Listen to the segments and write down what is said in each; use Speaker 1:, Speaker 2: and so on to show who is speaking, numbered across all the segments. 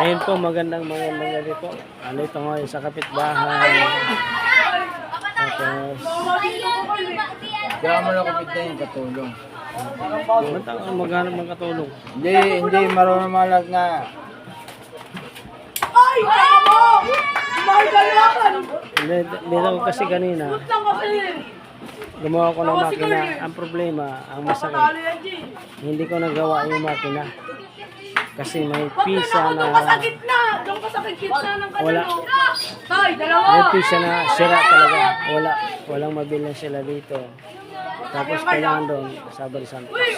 Speaker 1: Ayun po, magandang gabi po. Ito ngayon sa kapitbahay. Tapos,
Speaker 2: Kaya mo na kapit na yung katulong.
Speaker 1: maghanap ng katulong.
Speaker 2: Hindi marunong malag na.
Speaker 3: Ay! Ako! Mahal ka naman!
Speaker 1: Dito ko kasi kanina,
Speaker 3: Utang ka kasi!
Speaker 1: gumawa ko ng makina. Ang problema, ang
Speaker 3: Talo
Speaker 1: masakit,
Speaker 3: yan, G!
Speaker 1: hindi ko nagawa yung makina. Kasi may
Speaker 3: Huwag ka
Speaker 1: pisa
Speaker 3: na ako doon ka sa
Speaker 1: na,
Speaker 3: gitna! Doon ka sa gitna ng
Speaker 1: Wala.
Speaker 3: kanalo! Tay, dalawa!
Speaker 1: may pisa na sira talaga. Walang mabilang sila dito. Tapos kailangan doon sa Barisan.
Speaker 3: Uy!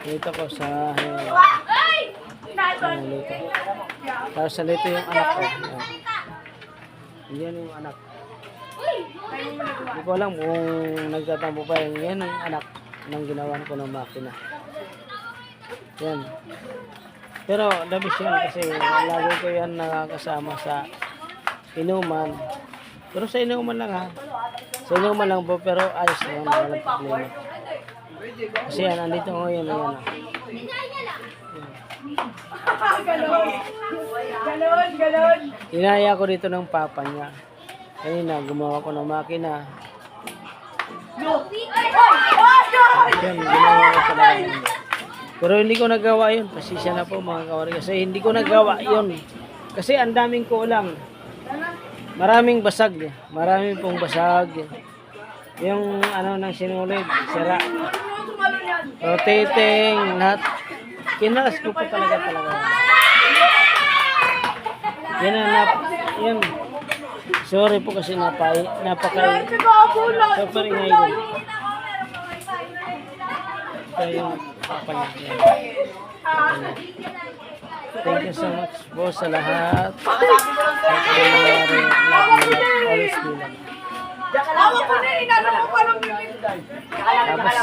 Speaker 1: Dito ko sa
Speaker 3: Ay!
Speaker 1: Lito. Tapos sa Lito yung anak ko. Yan yung anak. Hindi ko alam kung nagtatampo pa yung yan ang anak ng ginawa ko ng makina. Yan. Pero labis yan kasi lagi ko yan nakakasama sa inuman. Pero sa inuman lang ha. Sa inuman lang po pero ayos na yan. Walang problema. Kasi yan, andito ko ngayon. Ayan,
Speaker 3: Galon!
Speaker 1: inaya ko dito ng papa niya. Kanina, gumawa ko ng makina. Yan, ginawa ko talaga. Pero hindi ko nagawa yun. Pasisya na po mga kawari. Kasi hindi ko nagawa yun. Kasi ang daming kulang. Maraming basag. Maraming pong basag. Yung ano nang sinulid, sira. Rotating, lahat. Kinalas ko po talaga. Yan na, yan. Sorry po kasi napaka super ingay ko. Ito yung papa niya. Thank you so much po sa lahat. Always be lang.
Speaker 3: Awa ko na, inano mo pa ng bibig!
Speaker 1: Tapos,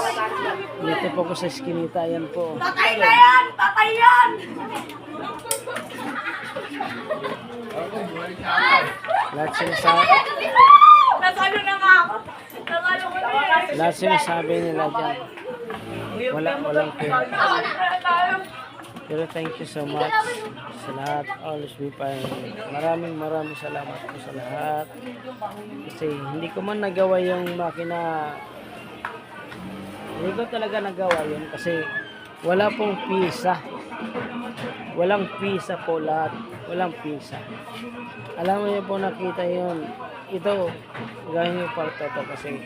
Speaker 1: dito po ko sa skinita, yan po.
Speaker 3: Tatay na yan! Tatay yan!
Speaker 1: Lahat sinasabi,
Speaker 3: Nasalo na nga ako! Nasalo ko na yan!
Speaker 1: lahat sinasabi nila dyan. Walang pera. Pero thank you so much sa lahat. Always be fine. Maraming salamat po sa lahat. Kasi hindi ko man nagawa yung makina. Hindi ko talaga nagawa yun kasi wala pong pisa. Walang pisa po lahat. Walang pisa. Alam mo niyo po nakita yun. Ito, gaya niyo pa ito kasi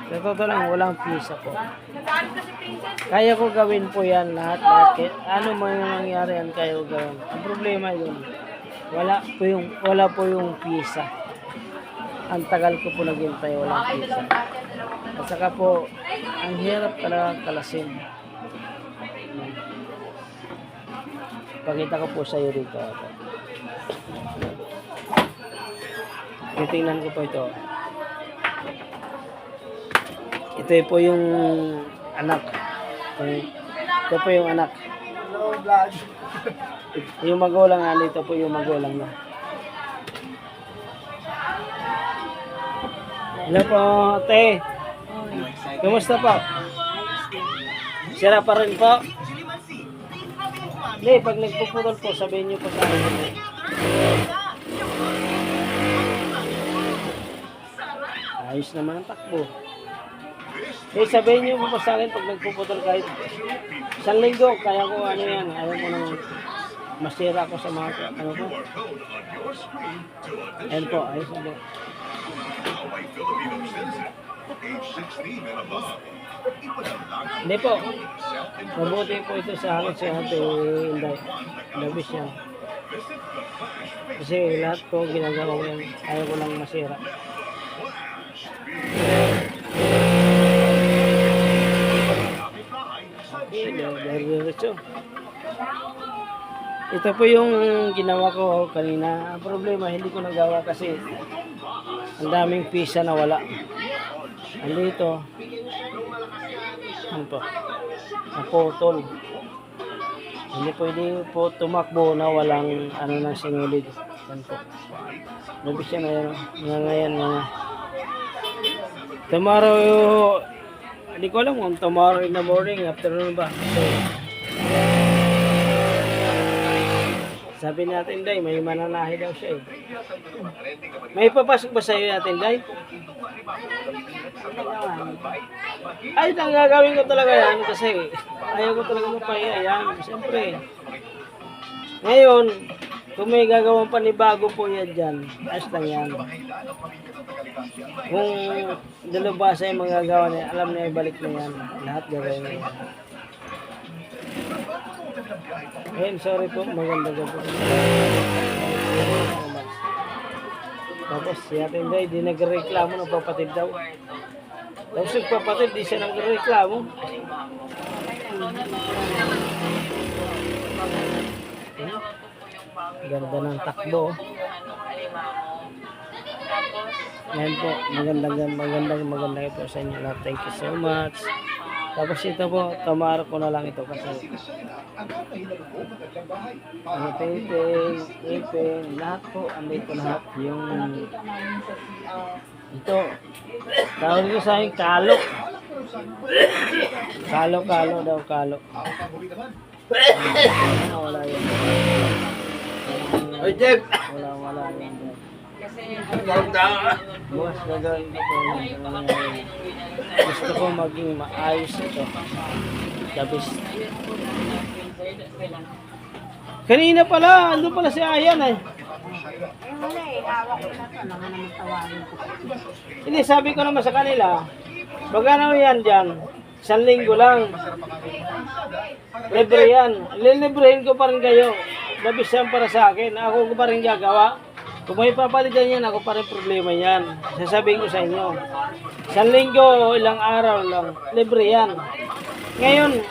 Speaker 1: sa totoo lang, walang pisa po. Kaya ko gawin po yan lahat. Ano man yung nangyari yan, kaya ko gawin. Ang problema yun, wala po yung pisa. Ang tagal ko po naghintay, walang pisa. At saka po, ang hirap talaga kalasin. Pakita ko po sa iyo dito. Titingnan ko po ito. Ito po yung anak. Ito po yung anak. Yung magulang nga dito po yung magulang na. Hello po, ate. Kumusta po? Sira pa rin po? Hindi, pag nagpuputol po, sabihin niyo po sa akin. Ayos naman ang takbo. Sabihin niyo po sa akin pag nagpuputol kahit 1 linggo, kaya ko ano yan, ayaw ko nang masira ko sa mga ano po. Ayan po, ayos na po. Hindi po, mabuti po ito sa akin si Ate Inday. Labis yan. Kasi lahat po ginagawa ko yan, ayaw ko lang masira. Ito po yung ginawa ko kanina. Ang problema, hindi ko nagawa kasi ang daming pisa na wala. Andito. Ano po? Naputol. Hindi pwede po tumakbo na walang ano nang sinulid. Yan po. Labis yan na yan. Ngayon nga. Tomorrow, hindi ko alam kung tomorrow in the morning, afternoon ba. So, Sabi natin, Day, may mananahi daw siya eh. May papasok ba sa'yo natin, Day? Ay, ang gagawin ko talaga yan kasi ayaw ko talaga mapahiya yan. Siyempre. Ngayon, kung may gagawang panibago po yan dyan, ayos lang yan. Kung dalubasa yung magagawa niya, alam niya ibalik na yan. Lahat gagawin niya yan. Ayun, sorry po, maganda po. Tapos si Ate Inday, di nagreklamo, nagpapatid daw. Tapos nagpapatid, di siya nagreklamo. Ganda ng takbo. Ayan po, magandang ito sa inyo lahat. Thank you so much. Tapos ito po, tamara ko na lang ito kasi ipin, lahat po, andito lahat. Yung ito, tawag ko sa akin, kalok. Kalo daw, kalo. Wala yun.
Speaker 2: Oy, Jeff!
Speaker 1: Wala yun.
Speaker 2: Bukas
Speaker 1: gagawin ko po yun. Gusto ko maging maayos ito. Tapos kanina pala, ando pala si Ayan eh.
Speaker 3: Wala eh, hawak ko na ito. Naman naman tawagin ko.
Speaker 1: Hindi, sabi ko naman sa kanila, magkano yan dyan? 1 linggo lang. Libre yan. Lilibrehin ko pa rin kayo. Labis yan para sa akin. Ako ko pa rin gagawa. Kung may papalitan yan, ako pa rin problema yan. Sasabihin ko sa inyo. 1 linggo, ilang araw lang. Libre yan. Ngayon,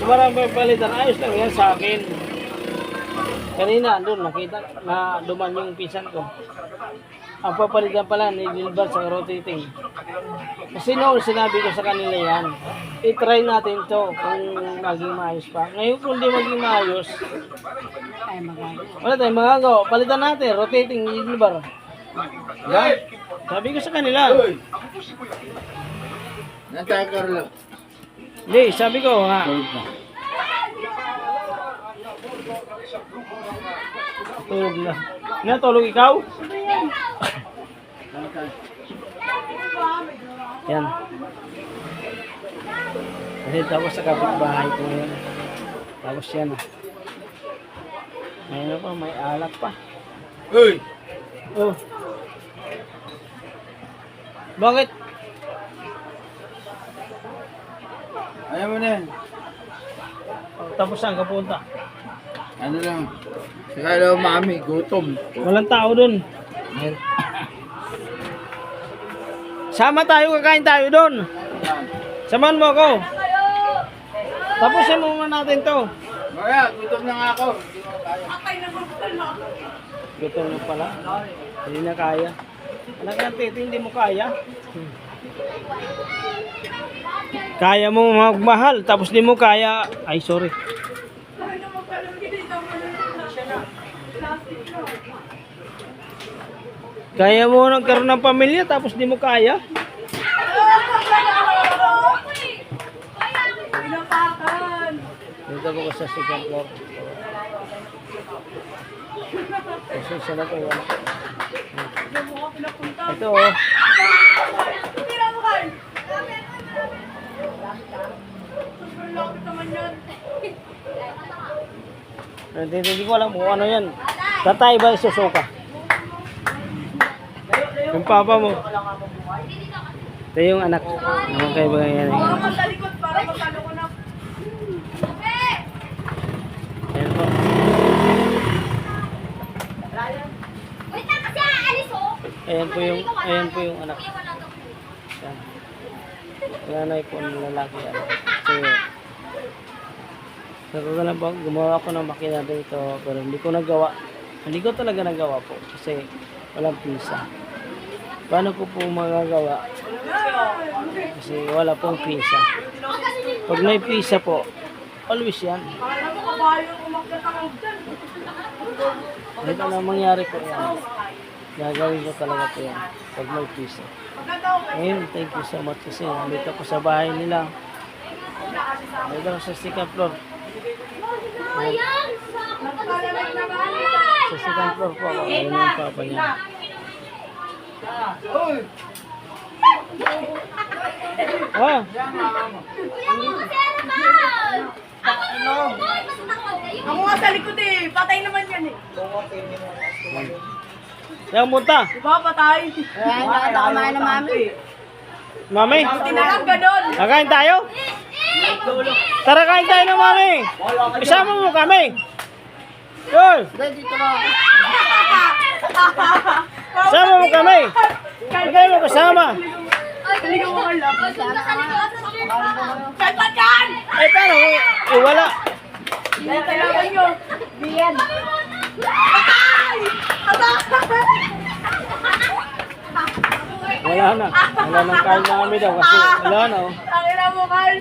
Speaker 1: kung marang papalitan, ayos lang yan sa akin. Kanina, doon, nakita na duman yung pinsan ko. Ang papalitan pala ni Gilbert sa rotating. Kasi noon sinabi ko sa kanila yan, i-try natin to kung maging maayos pa. Ngayon kung di maging maayos,
Speaker 3: Ay, magagawa.
Speaker 1: wala tayong magagawa. Palitan natin, rotating ni Gilbert. Yan. Sabi ko sa kanila.
Speaker 2: Nantay ka rin lang.
Speaker 1: Hindi, sabi ko nga. Tulog na. Natulog ikaw? Yan. Kasi tapos sa kapitbahay ko yun. Tapos yan. Ngayon pa, may alak pa.
Speaker 2: Uy!
Speaker 1: Oh. Bakit?
Speaker 2: Ayaw mo na yan.
Speaker 1: Tapos saan ka punta?
Speaker 2: Ano lang. Sakala mami, gutom.
Speaker 1: Walang tao dun. Sama tayo, kakain tayo dun. Samahan mo ako. Tapusin mo muna natin to.
Speaker 2: Maya, gutom na nga ako. Hindi ko kaya.
Speaker 1: Gutom mo pala. Hindi na kaya. Anak ng titi, hindi mo kaya. Kaya mo magmahal, tapos di mo kaya. Ay, sorry. Kaya mo nagkaroon ng pamilya, tapos di mo kaya. Dito po ko sa second floor. Kasi siya na po yun. Ito oh. Hindi ko alam kung ano yan. Tatay ba isusuka? Yung papa mo. Ito yung anak. Naman kayo ba yan?
Speaker 3: Sa likod para magkano ko na.
Speaker 1: Ayan po. Ayan po yung anak. Ayan. Nanay po ng lalaki. So lang po, gumawa ko ng makina dito pero hindi ko nagawa. Hindi ko talaga nagawa po kasi walang pisa. Paano ko po magagawa? Kasi wala pong pisa. Pag may pisa po, always yan. Kahit anong mangyari po yan, gagawin ko talaga po yan pag may pisa. Ngayon, thank you so much kasi nandito ko sa bahay nila. Nandito ko sa second floor. Sa second floor po ako. Ayun yung papa niya. Oh,
Speaker 3: Ako nga sa likod eh. Patay naman yan eh.
Speaker 1: yung punta.
Speaker 3: Diba patay?
Speaker 4: Ayan, nakatakamaan na mami.
Speaker 1: Mami,
Speaker 3: Buti na lang ganun.
Speaker 1: kakain tayo? Tara, kain tayo ng mami. Isama mo kami. Yun,
Speaker 4: Dito mo.
Speaker 1: isama mo kami. Kaya mo kasama.
Speaker 3: Hindi ko alam. Kanta dyan!
Speaker 1: Eh, pero, wala.
Speaker 3: Kailangan nyo.
Speaker 4: Biyan.
Speaker 3: Patay! Patay!
Speaker 1: Wala na. Wala nang kain na kami daw kasi wala na. Oh.
Speaker 3: Ang ina mo, Carl.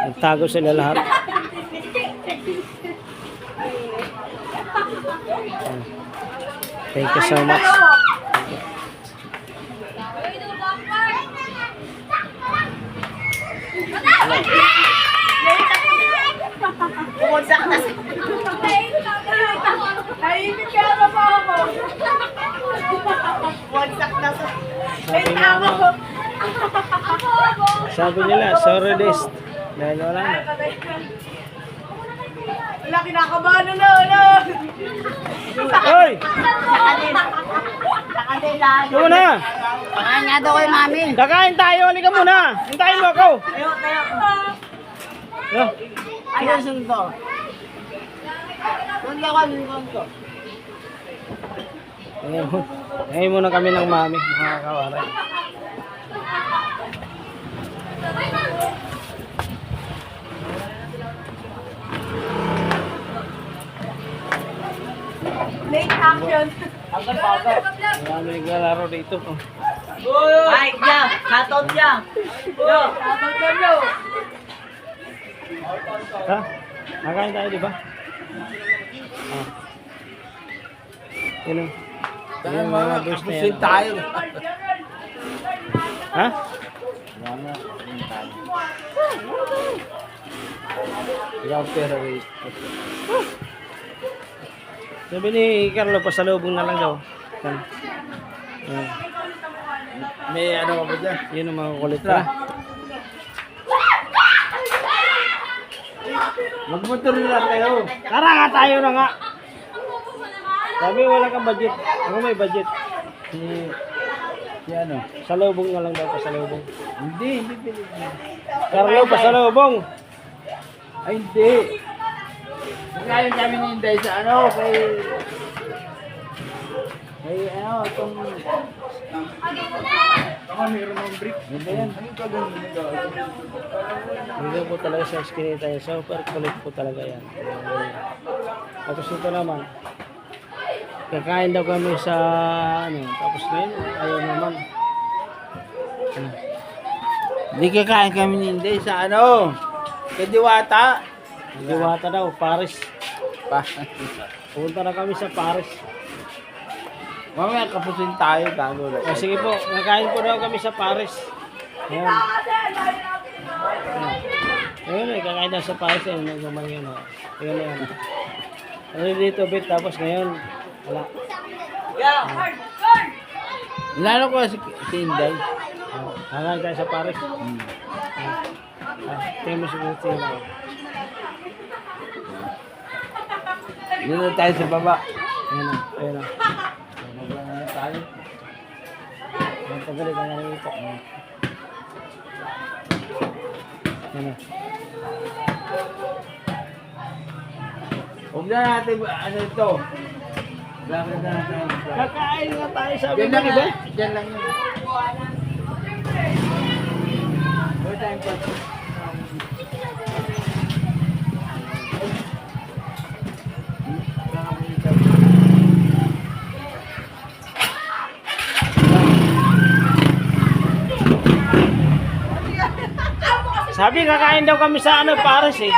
Speaker 1: Nagtago sila lahat. Thank you so much.
Speaker 3: Bumagsak na sa... Naiipit ka na pa ako. Bumagsak na sa... Ay, tama ko.
Speaker 1: Sabi nila, sorry this. Dahil wala na.
Speaker 3: Wala, kinakabahan na.
Speaker 1: Hoy!
Speaker 4: Nakadilaan.
Speaker 1: Ikaw na!
Speaker 4: Pakain nga daw kay mami.
Speaker 1: Kakain tayo! Halika muna! Hintayin mo ako! Oh,
Speaker 4: Ano sundo? Sundo ka, sundo.
Speaker 1: ngayon muna kami ng mami, mga kawaray.
Speaker 3: Late action.
Speaker 1: Marami naglalaro dito.
Speaker 4: Ay, yeah. Katot yan.
Speaker 3: Tapos ka nyo.
Speaker 1: Ha? Kakain tayo, di ba? Ah. Yun o. Yung mga boys na yan.
Speaker 2: Kapusin tayo.
Speaker 1: Ha?
Speaker 2: Yung pera race.
Speaker 1: Sabi ni Carlo, pasalubong na lang daw. Yan. Yan.
Speaker 2: May ano ka ba dyan?
Speaker 1: Yun ang mga kulit na.
Speaker 2: Magmotor na kayo.
Speaker 1: Tara nga tayo na nga. Sabi wala kang budget. Ako may budget.
Speaker 2: Si ano?
Speaker 1: Salubong na lang daw, pasalubong.
Speaker 2: Hindi.
Speaker 1: Carlo, pasalubong.
Speaker 2: Ay, hindi. Ngayon kami nintay sa ano, kay ano, itong... Baka mayroon ng brick. Hindi yan. Anong kagawin mo daw?
Speaker 1: Hindi po talaga sa skinita yan. Super kulit po talaga yan. Tapos ito naman. Kakain daw kami sa ano. Tapos ngayon, ayaw naman.
Speaker 2: Hindi kakain kami nintay sa ano, kay Diwata.
Speaker 1: Diwata daw, Paris.
Speaker 2: Pa.
Speaker 1: Pupunta na kami sa Paris.
Speaker 2: Mamaya kapusin tayo, tago lang.
Speaker 1: O sige po, nakain po daw kami sa Paris. Ayan. Ayun eh, kakain daw sa Paris. Ayun, nagmamang yun. Ayun na yan. Ano dito, bit. Tapos ngayon, wala.
Speaker 2: Lalo ko si Inday.
Speaker 1: Kakain tayo sa Paris. Tingnan mo siguro sila.
Speaker 2: Dito tayo sa baba.
Speaker 1: Ayun na, ayun na.
Speaker 2: Maglalaro tayo.
Speaker 1: Ang pagalit na nga ito. Ayun na.
Speaker 2: Huwag na natin, ano ito? Bakit na natin?
Speaker 1: Kakain nga tayo sa
Speaker 2: Diyan lang,
Speaker 1: iba.
Speaker 2: diyan lang yun. Wala tayong pa.
Speaker 1: Sabi kakain daw kami sa ano, Paris eh.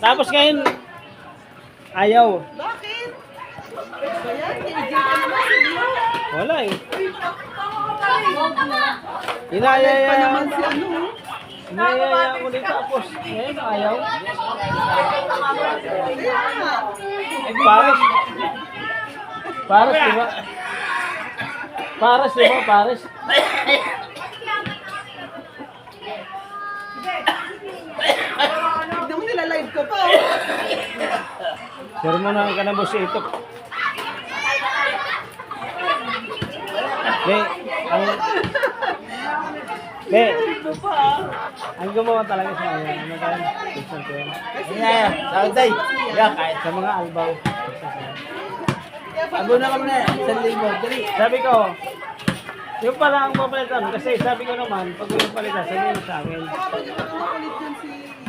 Speaker 1: Tapos ngayon, ayaw.
Speaker 3: Bakit?
Speaker 1: Wala eh. Inaya
Speaker 3: Pa naman si ano.
Speaker 1: Nayaya ko dito tapos. Ngayon, ayaw. Pares. Pares, di ba? Pares, di ba? Pares.
Speaker 5: Tignan mo nila live ko pa.
Speaker 1: Sermonan ka na boss ito. Be, ang gumawa talaga sa akin. Ano tayo? Pinsan ko yan.
Speaker 2: Ayan, tawag tayo. Yeah, kahit.
Speaker 1: Sa mga albaw.
Speaker 2: Abo na kami na. 1,000. Dali.
Speaker 1: Sabi ko, yung pala ang papalitan. Kasi sabi ko naman, pag yung palitan, sabihin mo sa akin.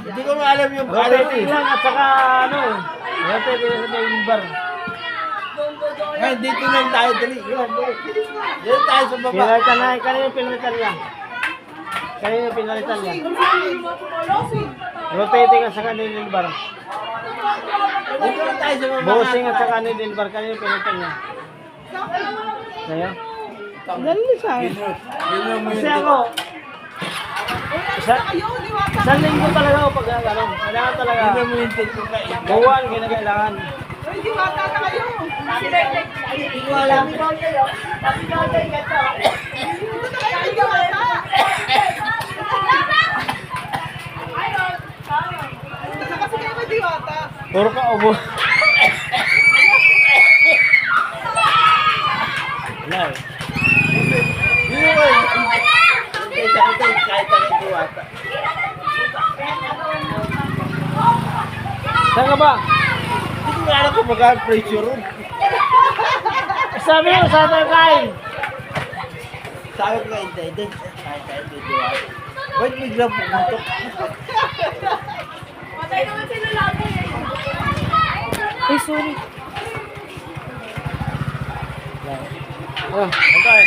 Speaker 2: Hindi ko nga alam yung
Speaker 1: Rotating lang at saka ano, rotating lang sa may bar.
Speaker 2: Ngayon, dito lang tayo. Dali. Yan, dali. Dito tayo sa baba.
Speaker 1: Pinalitan na, kanina yung pinalitan niya. Kanina yung pinalitan niya. Rotating at saka nilil bar.
Speaker 2: Dito lang tayo sa baba.
Speaker 1: Bossing at saka nilil bar, kanina yung pinalitan niya. Sa'yo? Dali sa akin. Kasi ako, isang linggo talaga ako pag ano, kailangan talaga.
Speaker 2: Hindi mo yung take ko kayo.
Speaker 1: Buwan, kinakailangan.
Speaker 5: Ay, di bata na kayo.
Speaker 2: Hindi ko alam.
Speaker 5: Ito na kayo, hindi bata. Ito na kasi kayo, hindi bata.
Speaker 1: Puro ka ubo. Wala eh.
Speaker 2: Hindi ko alam. Kahit ang diwata.
Speaker 1: Saan ka ba?
Speaker 2: Hindi ko alam kung magka-pressure ron.
Speaker 1: Sabi mo, saan tayo kain?
Speaker 2: Sabi ko hindi. Kahit diwata. Ba't biglang pumuntok?
Speaker 3: Patay naman sila lagi eh.
Speaker 1: Ay, sorry. Oh, okay.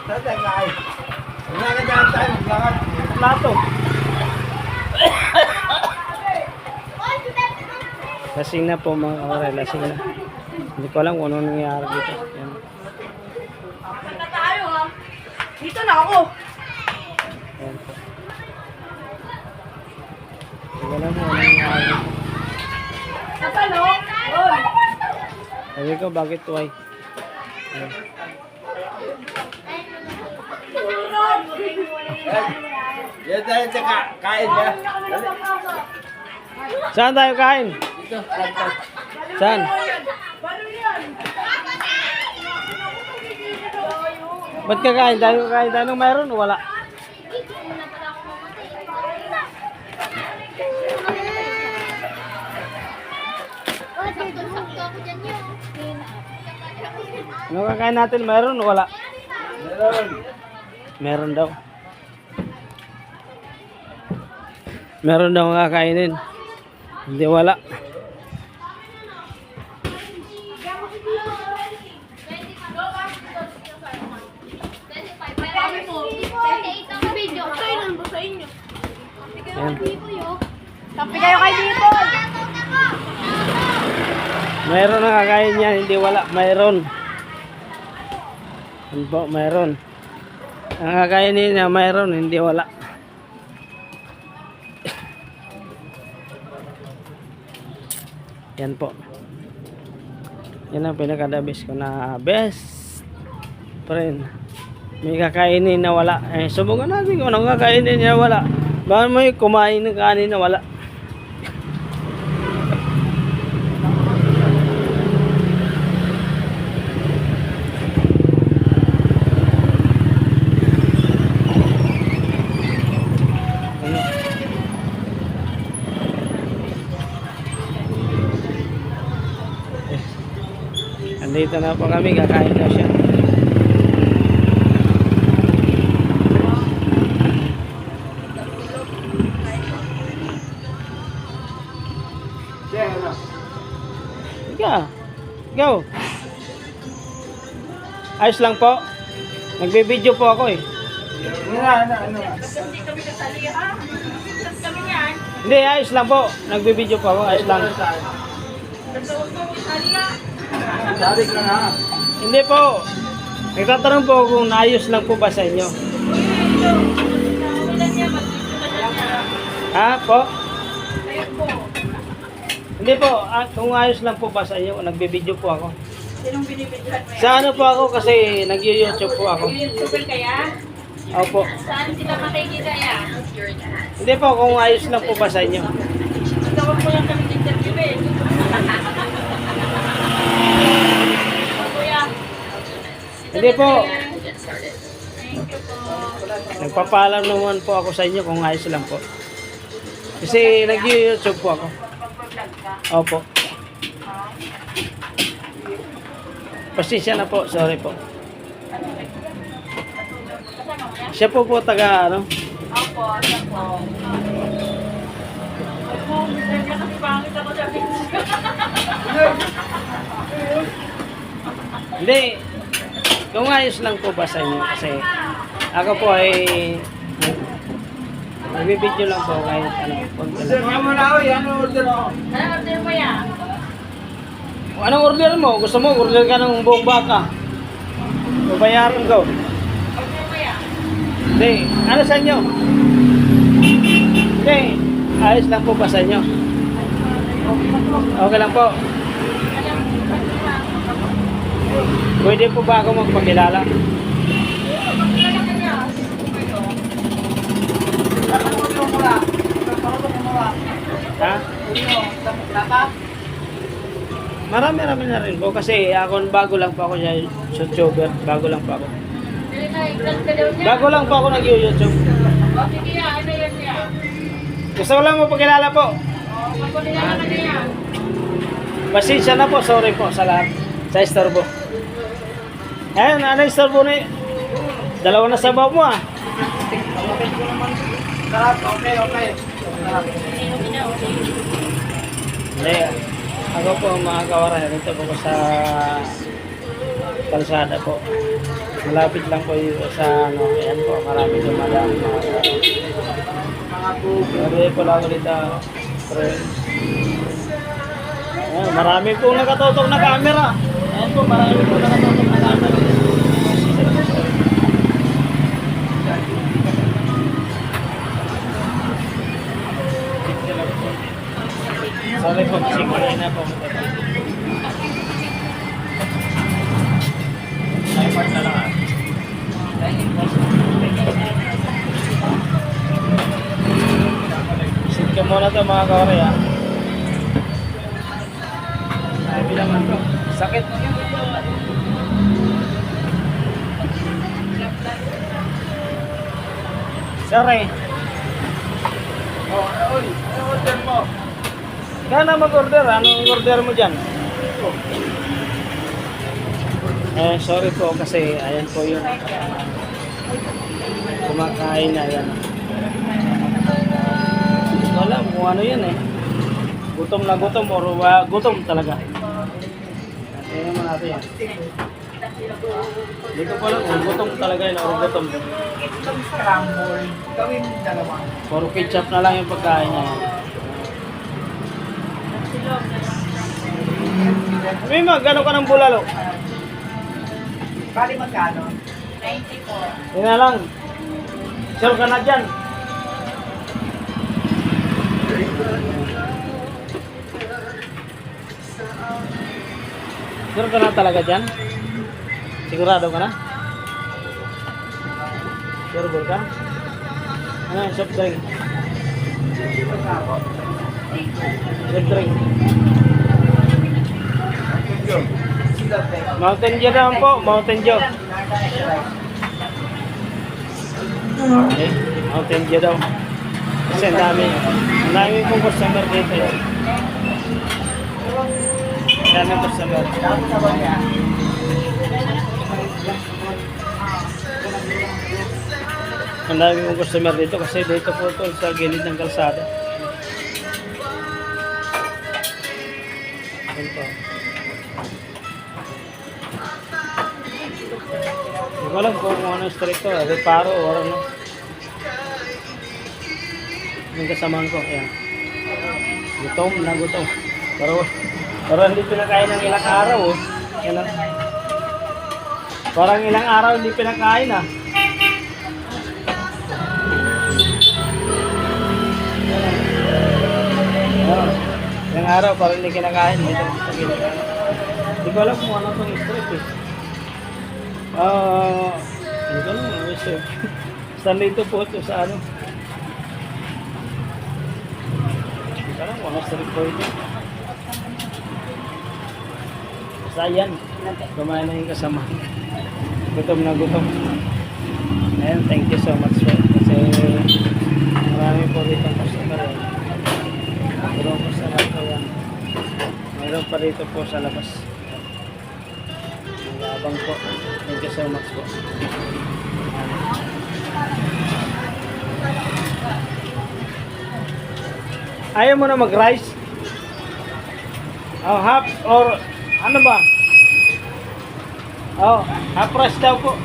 Speaker 2: Saan tayo kain? Maglakad tayo, maglakad.
Speaker 1: Plato. Lasing na po mga kawaray, lasing na. Hindi ko alam kung ano nangyayari dito. Yan.
Speaker 3: Saan na tayo ha? Dito na ako.
Speaker 1: Yan po. Hindi ko alam kung ano nangyayari dito.
Speaker 3: Nasaan o? Oy.
Speaker 1: Sabi ko, bakit why? Yan.
Speaker 2: Yan tayo sa kain na.
Speaker 1: Saan tayo kain?
Speaker 2: Dito, saan tayo?
Speaker 1: Saan?
Speaker 3: Paano yan?
Speaker 1: Ba't ka kain? Tayo kain tayo nung mayroon? Wala. Ano kakain natin? Mayroon? Wala.
Speaker 2: Meron.
Speaker 1: Meron daw. Meron daw kakainin. Hindi wala.
Speaker 3: Sabi mo. Kainan ba sa inyo?
Speaker 1: Yan.
Speaker 3: Tapi kayo kay dito.
Speaker 1: Mayroon na kakain niya. Hindi wala. Mayroon. Yan po, mayroon. Ang kakainin niya mayroon. Hindi wala. Yan po. Yan ang pinaka-the best ko na best friend. May kakainin na wala. Eh, subukan natin kung anong kakainin niya wala. Baka may kumain ng kanin na wala. Andito na po kami, kakain na siya. Ika, go. Ayos lang po. Nagbe-video po ako eh.
Speaker 2: Ano?
Speaker 3: Hindi kami kasali ha. Saan kami yan?
Speaker 1: Hindi, ayos lang po. Nagbe-video po ako, ayos lang.
Speaker 3: Nagtawag ko kasali ha.
Speaker 2: Sabi ka nga.
Speaker 1: Hindi po. Nagtatanong po kung naayos lang po ba sa inyo.
Speaker 3: Ilan niya? Mag-video na lang.
Speaker 1: Ha po? Hindi po, kung ayos lang po ba sa inyo, nagbibideo po ako.
Speaker 3: Sinong binibidyohan mo yan?
Speaker 1: Sa ano po ako kasi nag-YouTube po ako.
Speaker 3: YouTuber kaya?
Speaker 1: Opo.
Speaker 3: Saan sila makikita yan?
Speaker 1: Hindi po, kung ayos lang po ba sa inyo.
Speaker 3: Gawin mo lang kami interview eh. Kuya.
Speaker 1: Hindi po,
Speaker 3: Thank you po.
Speaker 1: nagpapaalam naman po ako sa inyo kung ayos lang po. Kasi nag-YouTube po ako. Opo. Pasensya na po, sorry po. Siya po taga ano?
Speaker 3: Opo, ano po. Ako, ganyan kasi pangit ako sa picture.
Speaker 1: Hindi. Kung ayos lang po ba sa inyo kasi ako po ay nagbibideo lang po kahit ano.
Speaker 2: Sir, nga mo na ako. Yan ang order mo.
Speaker 3: Ano order mo yan?
Speaker 1: Anong order mo? Gusto mo order ka ng buong baka? Babayaran ko.
Speaker 3: Order mo yan?
Speaker 1: Hindi. Ano sa inyo? Hindi. Ayos lang po ba sa inyo? Okay lang po. Pwede po ba ako magpakilala? Ha? Marami na rin po kasi ako bago lang po ako sa YouTuber. Bago lang po ako.
Speaker 3: Dili na, i-vlog ka daw niya.
Speaker 1: Bago lang po ako nag-YouTube.
Speaker 3: O, sige yan, ano yan niya?
Speaker 1: Gusto ko lang magpakilala po.
Speaker 3: O, magpapilala ka na yan.
Speaker 1: Pasensya na po, sorry po sa lahat. Sa istorbo. Ayun, ano yung istorbo na yun? Dalawa na sabaw mo ah.
Speaker 2: Sarap, okay, okay.
Speaker 1: Hindi. Ako po mga kawaran. Dito po sa kalsada po. Malapit lang po yung sa ano. Ayan po, marami dumadaan.
Speaker 2: Mga bugo.
Speaker 1: Marami po lang ulit friends. Ayan, marami po nakatutok na camera. Ayan po, marami po nakatutok na camera. Sorry po, kasi kumain na po. Ay, part na lang ah. Sit ka muna to mga kawari ah. Ay, bilangan to. Sakit. Sorry.
Speaker 2: Oh, oy, ano order mo?
Speaker 1: Kana mag-order, anong order mo dyan? Sorry po kasi ayan po yun. Kumakain na yan. Wala kung ano yan eh. Gutom na gutom or gutom talaga. Tingnan naman natin yan. Hindi ko pa lang kung gutom talaga yun or gutom.
Speaker 2: Itong scramble. Gawin mo dalawa.
Speaker 1: Puro ketchup na lang yung pagkain niya. May magkano ka ng bulalo?
Speaker 2: Bali magkano?
Speaker 3: 94.
Speaker 1: Yun na lang. Sure ka na dyan. Sure ka na talaga dyan? Sigurado ka na? Sure ka? Ano yung soft drink? Soft drink. Mountain Dew naman po, Mountain Dew. Okay, Mountain Dew daw. Kasi ang dami pong customer dito. Ang dami customer. Ang dami pong customer dito kasi dito po ito sa gilid ng kalsada. Ayan po. Hindi ko alam kung ano street to, Reparo or ano. Yung kasamaan ko, ayan. Gutom na gutom. Pero hindi pinakain ng ilang araw, oh. Yan ah. Parang ilang araw hindi pinakain ah. Ayan. Ilang araw para hindi kinakain. Hindi ko alam kung ano itong strip eh. Hindi ko alam ano strip. Saan dito po ito sa ano? Hindi ko alam kung ano strip po ito. Basta yan. Kumain na yung kasama. Gutom na gutom. Ayan, thank you so much po. Kasi marami po dito customer. Pero masarap po yan. Mayroon pa dito po sa labas. Abang po. Thank you so much po. Ayaw mo na mag-rice? Oh, half or ano ba? Oh, half rice daw po.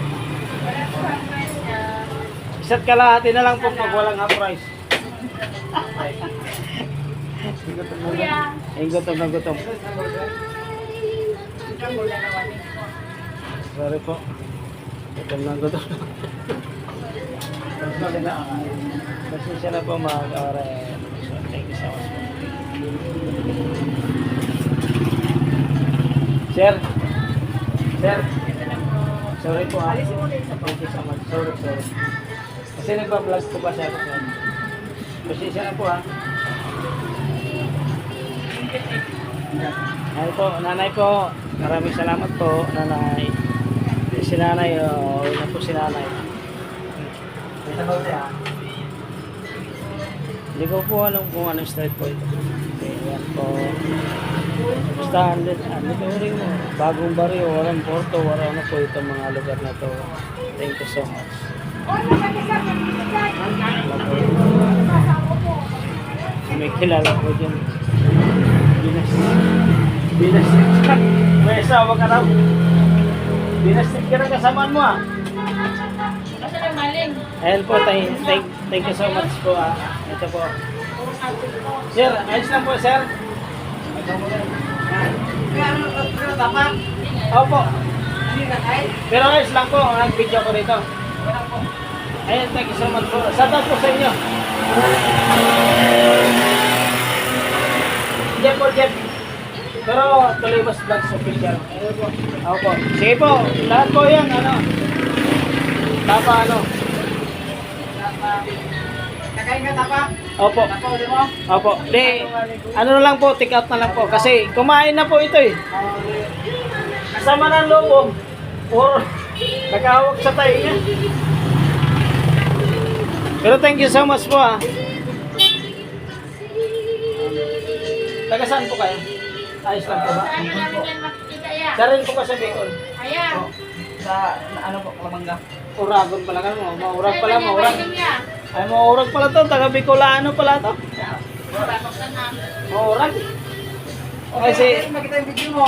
Speaker 1: Isa't kalahati na lang po pag walang half rice. Ay, gutom na gutom. Sorry po. Gutom na gutom. Pasensya na po mga kaore. Thank you so much. Sir. Sir. Sorry po ha. Thank you so much. Sorry. Kasi nagpa-vlog ko pa siya. Pasensya na po ha. Ay po, nanay po. Maraming salamat po, nanay. Si nanay, na po si nanay. Hindi ko po alam kung anong street po ito. Ayan po. Basta andito rin mo. Bagong barrio, walang porto, walang ano po itong mga lugar na to. Thank you so much. May kilala po dyan. Binastik. May asawa ka raw. Binastik ka rin kasamaan mo ah.
Speaker 3: Kasi lang maling.
Speaker 1: Ayan po, thank you so much po ah. Ito po. Sir, ayos lang po sir. Opo. Pero ayos lang po, nag-video ko dito. Ayan, thank you so much po. Shoutout po sa inyo. Jeff po, Jeff. Pero tuloy mas vlogs official. Opo. Sige po, lahat po yan, ano. Tapa, ano.
Speaker 5: Nakain ka tapa?
Speaker 1: Opo.
Speaker 5: Tapa ulit mo?
Speaker 1: Opo. Di, ano na lang po, take out na lang po. Kasi kumain na po ito eh. Kasama ng loob. Or, nakahawak sa tayo niya. Pero thank you so much po ah. Taga saan po kayo? Ayos lang po ba?
Speaker 3: Saan namin yan makikita yan?
Speaker 1: Sa rin po ka sa Bicol.
Speaker 3: Ayan.
Speaker 5: Sa ano po, Lamanga?
Speaker 1: Uragon pala ka mo. Maurag pala,
Speaker 3: Saan
Speaker 1: maurag.
Speaker 3: namin yan?
Speaker 1: Ay, maurag pala to. Taga Bicolano pala to.
Speaker 3: Babaksan namin.
Speaker 1: Maurag. Kasi,
Speaker 5: Makita yung video mo.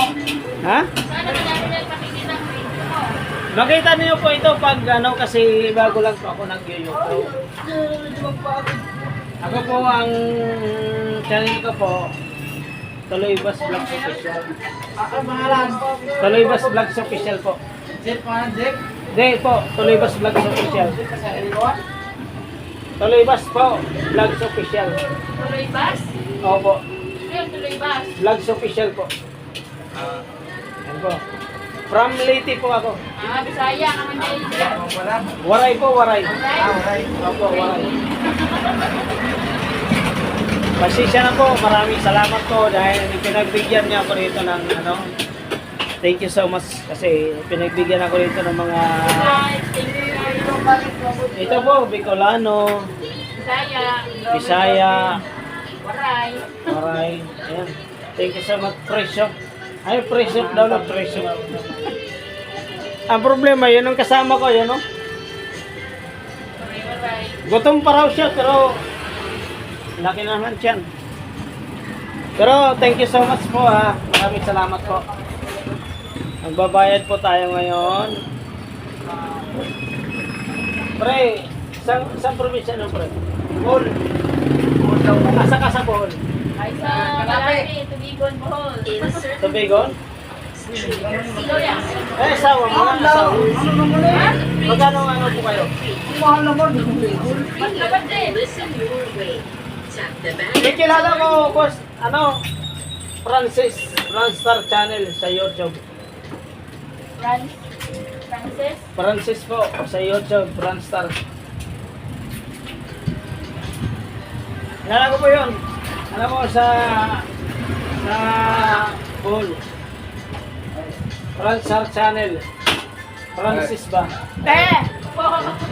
Speaker 1: ha?
Speaker 3: Saan namin yan makikita ang video mo?
Speaker 1: Makita niyo po ito pag ano kasi bago lang po ako nag-YouTube. Ako po ang channel ko po Tuloy Bas Vlogs Official.
Speaker 5: Ang pangalan?
Speaker 1: Tuloy Bas Vlogs Official po.
Speaker 5: Jeff, pangalan Jeff?
Speaker 1: Hindi po, Tuloy Bas Vlogs Official. Tuloy Bas po, Vlogs Official.
Speaker 3: Tuloy bus?
Speaker 1: Opo,
Speaker 3: Ayun, tuloy bus.
Speaker 1: Vlogs Official po. Yan po. From Leyte po ako.
Speaker 3: Bisaya naman din.
Speaker 1: Waray po, Waray.
Speaker 3: Okay?
Speaker 1: Opo, Waray. Pasensya na po, maraming salamat po dahil pinagbigyan niya ako rito ng ano. Thank you so much kasi pinagbigyan ako rito ng mga
Speaker 3: Guys, thank you.
Speaker 1: ito po, Bicolano,
Speaker 3: Bisaya.
Speaker 1: Bisaya,
Speaker 3: Waray.
Speaker 1: Waray. Ayan. Thank you so much, Presyo. Ay, Presyo daw na Presyo. Ang problema, yun ang kasama ko, yun no?
Speaker 3: Waray.
Speaker 1: Gutom pa raw siya, pero laki naman siya. Pero thank you so much po ha. Maraming salamat po. Magbabayad po tayo ngayon. Pre, saan probinsya ng pre? Bohol. Asa ka sa Bohol?
Speaker 3: Ay sa Malaki, Tubigon, Bohol.
Speaker 1: Tubigon?
Speaker 3: Ikaw yan.
Speaker 1: Eh, asawa mo na, asawa.
Speaker 3: Ha?
Speaker 1: Magkano ano po kayo?
Speaker 5: Mahal naman.
Speaker 3: Maglaban din.
Speaker 1: May kilala ko, boss, ano, Francis Franstar Channel sa YouTube.
Speaker 3: Francis?
Speaker 1: Francis po sa YouTube, Franstar. Nalala ko po yun. Alam mo sa pool. Franstar Channel. Francis ba?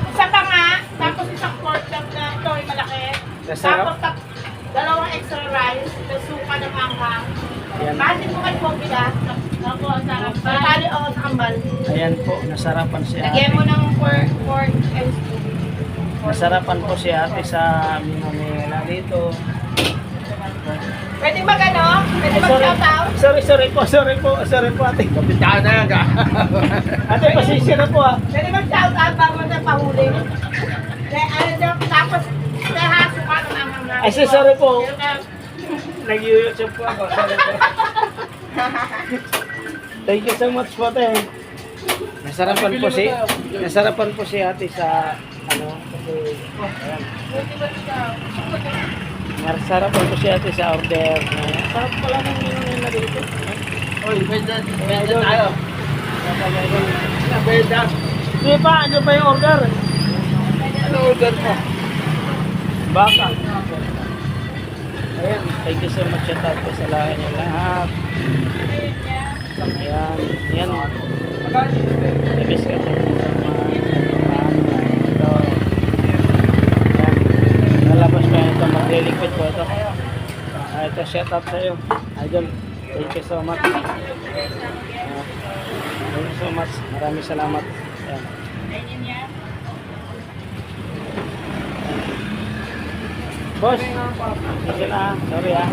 Speaker 3: Isa pa nga, tapos isang pork chop na ito ay malaki.
Speaker 1: Masarap.
Speaker 3: Tapos dalawang extra rice, tapos suka ng anghang.
Speaker 1: Ayan.
Speaker 3: Bakit mo kay Pogila? Ako, ang sarap. Tali o sa kambal.
Speaker 1: Ayan po, nasarapan si
Speaker 3: Lagyan
Speaker 1: ate.
Speaker 3: mo ng pork and spoon.
Speaker 1: Nasarapan po si ate sa Minamela dito.
Speaker 3: Pwede ba gano? Pwede ba shout out?
Speaker 1: Sorry po ate.
Speaker 2: Kapitana ka.
Speaker 1: Ate, pasisya na po ah.
Speaker 3: Pwede ba shout out bago mo tayo pahuli? Tapos, kaya suka ng anghang na.
Speaker 1: Ay, sorry po. Nag-YouTube po ako. Sorry po. Thank you so much po ate. Nasarapan po si ate sa ano kasi ayan. Nasarapan po si ate sa order. Sarap pala ng na dito.
Speaker 2: Uy, beda tayo. Beda.
Speaker 1: Di pa, ano pa yung order?
Speaker 2: Ano order mo?
Speaker 1: Baka. Ayan, thank you so much at po sa lahat niyo lahat. Ayan, ayan. Nabis ka tayo sa mga ito. Ayan. Nalabas pa ito, mag-liquid po ito. Ito, shout out sa iyo. Idol, thank you so much. Thank you so much. Maraming salamat. Ayan. Boss, sige na, sorry ah.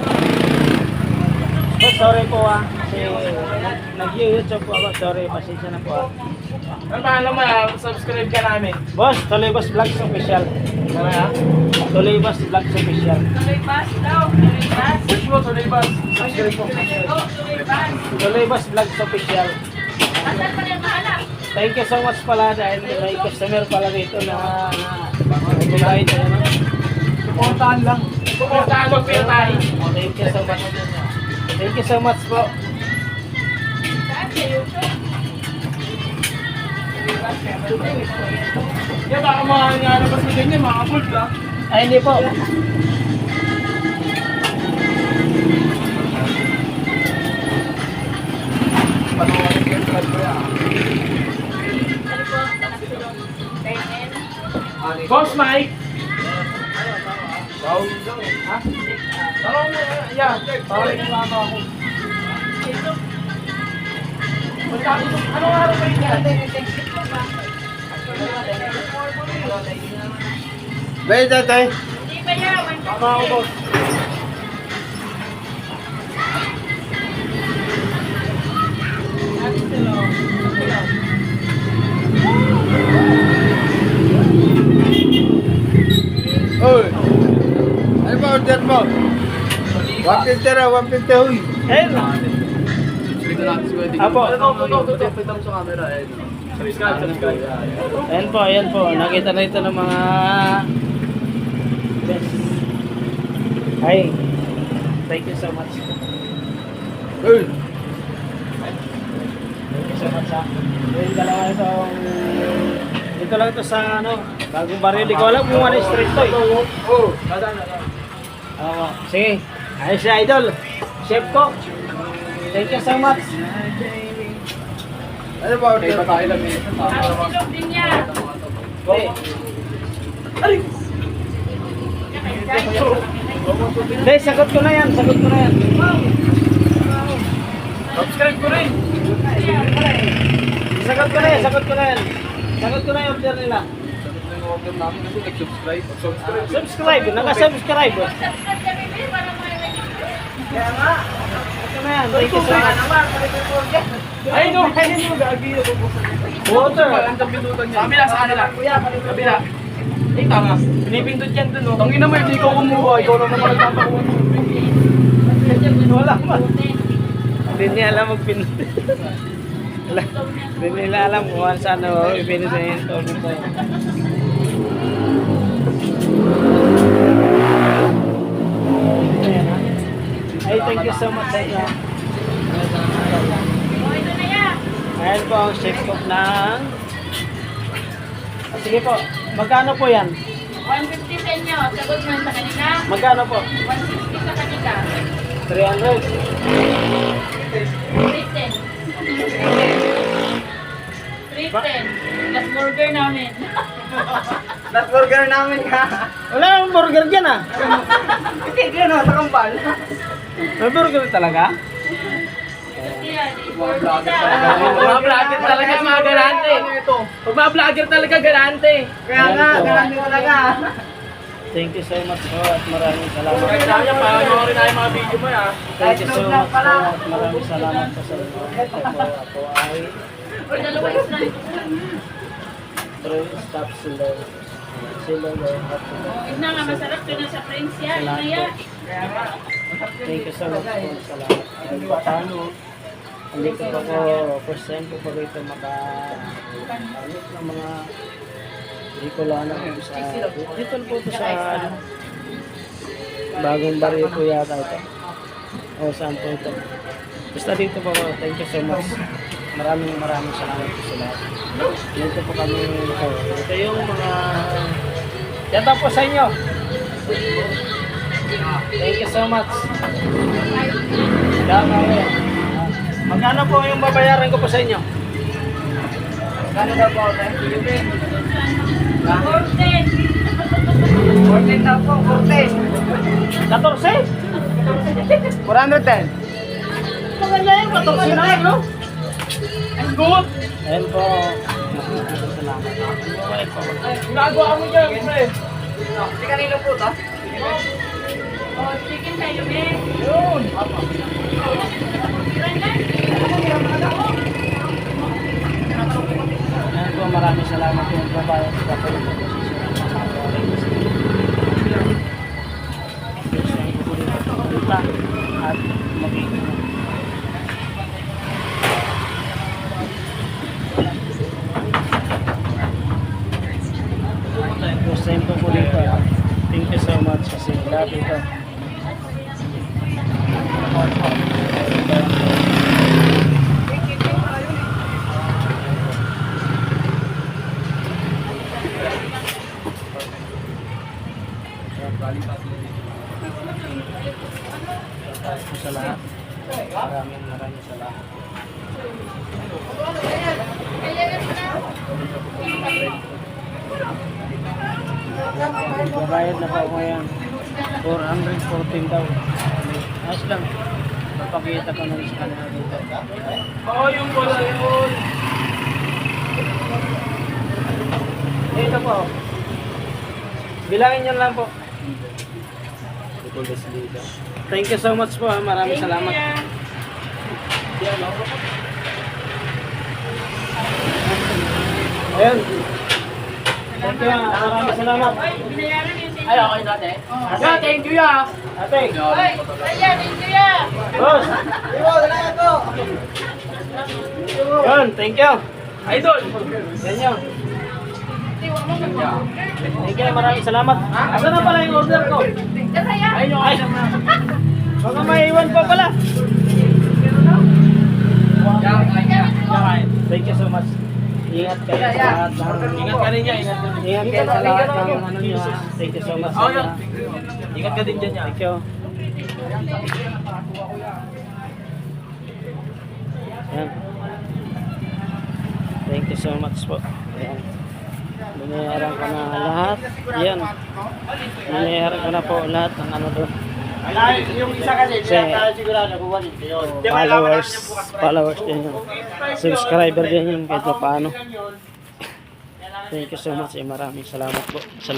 Speaker 1: Boss, sorry po ah. Kasi nag-YouTube po ako, sorry, pasensya na po ah.
Speaker 5: Ano paano mo, subscribe ka namin.
Speaker 1: Boss, Tuloybas Vlogs Official.
Speaker 5: Ano ha?
Speaker 1: Tuloybas Vlogs Official.
Speaker 3: Tuloy-bas daw, tuloy-bas.
Speaker 5: Push mo, tuloy ba? Subscribe mo.
Speaker 3: Tuloy-bas.
Speaker 1: Tuloybas Vlogs Official.
Speaker 3: Asan pa rin mahanap?
Speaker 1: Thank you so much pala dahil may customer pala dito na nagbayad na ano.
Speaker 5: Supportahan lang. Supportahan mo, pero tayo.
Speaker 1: Thank you so much. Thank you so much po.
Speaker 3: Saan sa YouTube?
Speaker 5: Yan, baka mga nalabas na ganyan, mga full lang.
Speaker 1: Ay, hindi po.
Speaker 2: Panawarin ka yung vlog ko yan.
Speaker 3: Ano po? Nakasulong. Dahil
Speaker 5: Boss Mike!
Speaker 2: Bawal daw.
Speaker 5: Ha? Tanong mo, yeah. Bawal yung mama ako. Anong araw ba yun yan?
Speaker 2: Beda tayo.
Speaker 3: Hindi pa yan.
Speaker 5: Mama ako, boss.
Speaker 2: Uy. Ano ba order mo? 150 na, 150 huy.
Speaker 1: Ayun. Apo. Ayan po, ayan po. Nakita na ito ng mga best. Ay. Thank you so much.
Speaker 2: Uy.
Speaker 1: Thank you so much ha. Yung dalawa itong dito lang ito sa ano, bagong baril. Di ko alam kung ano yung street to eh.
Speaker 2: Oh.
Speaker 1: Oo. Sige. Ayos si Idol. Chef ko. Thank you so much.
Speaker 2: Ano ba order mo?
Speaker 3: Nakasulong din niya.
Speaker 1: Hindi, sagot ko na yan. Sagot ko na yan.
Speaker 5: Subscribe ko rin.
Speaker 1: Sagot ko na yan. Sagot ko na yan. Sagot ko na yung order nila.
Speaker 2: Order namin kasi nag-subscribe.
Speaker 1: Subscribe. Naka-subscribe.
Speaker 5: Kaya nga.
Speaker 1: Ito na yan. Thank you so much.
Speaker 5: Ay, no. Gagi.
Speaker 1: Water.
Speaker 5: Ang pindutan niya. Kabila sa kanila. Kabila. Eh, tama. Pinipindot yan dun, no? Tangina mo, hindi ko kumuha. Ikaw lang naman nagpapakuha.
Speaker 1: Wala man. Hindi niya alam magpindot. Wala. Hindi nila alam kung ano saan na ipindot na yung tono ko. Ayan ha. Ay, ito thank you so much sa inyo.
Speaker 3: O, ito na yan.
Speaker 1: Ayan po ang chef cook ng... Sige po, magkano po yan?
Speaker 3: 150 sa inyo. Sagot mo sa kanila.
Speaker 1: Magkano po?
Speaker 3: 160 sa kanila.
Speaker 1: 300.
Speaker 3: 310. 310. Last burger namin.
Speaker 4: Last burger namin ka.
Speaker 1: Wala namang burger dyan ah.
Speaker 4: Hindi, gano'n, sa kambal.
Speaker 1: May burger talaga?
Speaker 3: Yan, burger
Speaker 5: Mga vlogger talaga mga galante. Pag mga vlogger talaga galante.
Speaker 4: Kaya nga, ganun din talaga.
Speaker 1: Thank you so much po at maraming salamat.
Speaker 5: Kaya tayo, panoorin na yung mga video mo ha.
Speaker 1: Thank you so much po at maraming salamat po sa inyo. Ito po ako ay
Speaker 3: Or dalawa is na.
Speaker 1: True Stop Silo. Silo at
Speaker 3: Yun na nga, masarap yun na sa Prince yan. Yun na yan.
Speaker 1: thank you so much po. Salamat. Paano? Hindi ko pa po first time po pa rito maka-alit ng mga Bicolano po sa dito po ito sa ano, bagong barrio po yata ito. O saan po ito? Basta dito po, thank you so much. Maraming salamat po sa lahat. Dito po kami, ito yung mga yata po sa inyo. Thank you so much. Magkano po yung babayaran ko po sa inyo?
Speaker 4: Gano'n daw po, te?
Speaker 3: 14.
Speaker 4: 14 daw po, 14.
Speaker 1: 14?
Speaker 4: 410.
Speaker 1: Maganda yung 14 na no?
Speaker 5: Ang good.
Speaker 1: Ayan po. Salamat. Okay po.
Speaker 5: Nagawa mo dyan, pre.
Speaker 4: Hindi kanino po to?
Speaker 3: O, chicken tayo, eh.
Speaker 5: Yun.
Speaker 1: Ayan po, maraming salamat po yung babayan sa kapatid ko. At magiging first time po po dito. Thank you so much kasi lahat ito. Sa lahat. Maraming salamat. Babayad na po ako ngayon. 414 daw. Ayos lang. Papakita ko na rin sa kanila dito.
Speaker 5: Oo, yung bola yun.
Speaker 1: Dito po. Bilangin nyo lang po. Thank you so much po. Maraming salamat. Ayun. Thank you. Maraming salamat.
Speaker 3: Binayaran yun sa inyo.
Speaker 5: Ay, okay natin. Yeah, thank you ya.
Speaker 1: Ate.
Speaker 3: Hoy, ayan, thank you yan.
Speaker 1: Boss. Yun. Thank you.
Speaker 5: Idol.
Speaker 1: Thank you. Thank you. Maraming salamat. Asan na pala yung order ko?
Speaker 3: Tara yan.
Speaker 5: Ayun yung item na.
Speaker 1: Baka maiwan pa pala. Thank you so much. Ingat kayo sa lahat ng...
Speaker 5: Ingat ka rin niya, ingat ka rin.
Speaker 1: Ingat kayo sa lahat ng ano nyo ha. Thank you so much.
Speaker 5: Oh, yun. Ingat ka din dyan niya.
Speaker 1: Thank you. Ayan. Thank you so much po. Ayan. Binayaran ko na lahat. Ayan. Binayaran ko na po lahat ng ano doon.
Speaker 5: Yung isa kasi,
Speaker 1: Kasi followers din yun. Subscriber din yun kahit pa paano. Thank you so much. Maraming salamat po sa lahat.